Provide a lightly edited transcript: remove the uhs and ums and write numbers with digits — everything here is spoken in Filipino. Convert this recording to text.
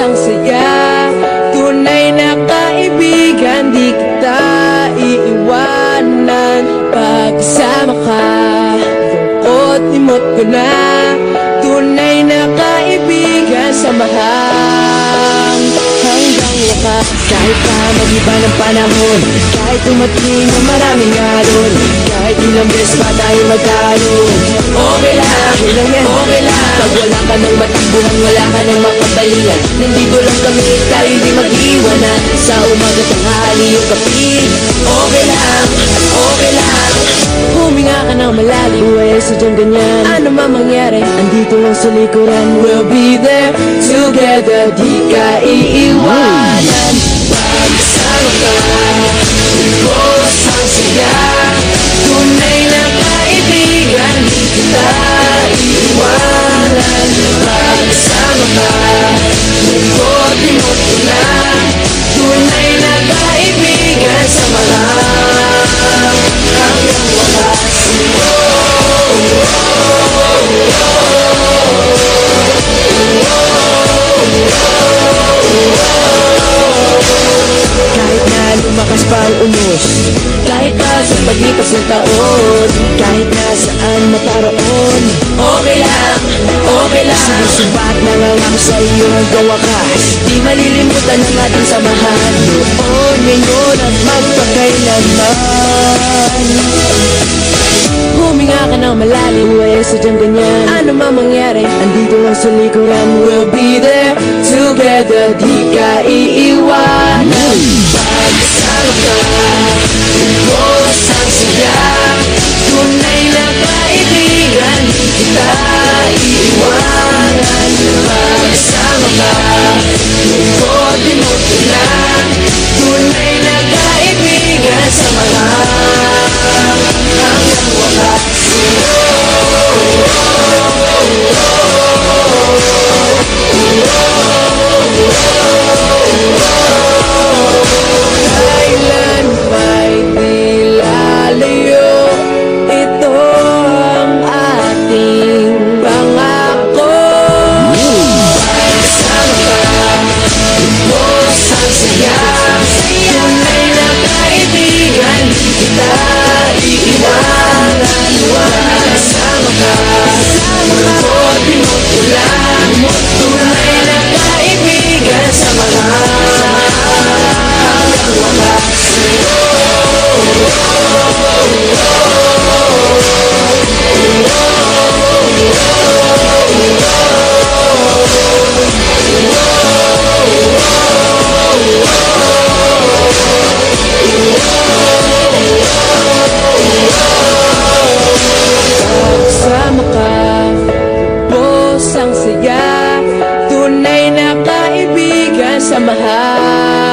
ang saya. Tunay na kaibigan, di kita iiwanan. Pagkasama ka, lungkot limot ko na. Tunay na kaibigan, samahan hanggang wakas. Kahit pa mag-iba ng panahon, kahit tumating ng maraming alon, kahit ilang beses pa tayo magkaroon, okay lang, okay lang. Pag wala ka ng matakbuhan, wala ka ng makabalingan, nandito lang kami, tayo di mag-iwanan. Sa umaga tanghali yung kapit, okay lang, okay lang. Huminga ka ng malalim, buhay sadyang ganyan. Ano man mangyari, andito lang sa likuran. We'll be there together, di ka iiwanan. Pagkasama ka, lubos ang saya. Tunay na kaibigan, di kita iiwanan. Pagkasama ka, lungkot limot ko na. Tunay na kaibigan, samahan hanggang wakas. Kahit na lumakas pa ang unos, kahit pa sa paglipas ng taon, kahit na saan maparoon, okay lang, okay lang. Sinusubat na lang ako sa iyo hanggang wakas. Di malilimutan ang ating samahan, noon, ngayon at magpakailanman. Huminga ka ng malalim, buhay sadyang ganyan. Ano man mangyari, andito lang sa likuran. We'll be there together, di ka iiwanan. Pagkasama ka, lubos ang saya. Tunay na kaibigan, di kita iiwanan. Pagkasama ka, lungkot limot ko na. Tunay na kaibigan, samahan hanggang wakas. Kailan ba'y di lalayo? Ito ang ating pangako. Pagkasama ka, lubos ang saya. Tunay na kaibigan, di kita iiwanan. Pagkasama ka, lungkot limot ko lang. Tunay na kaibigan, samahan hanggang wakas. Pagkasama ka, lubos ang saya. Tunay na kaibigan, samahan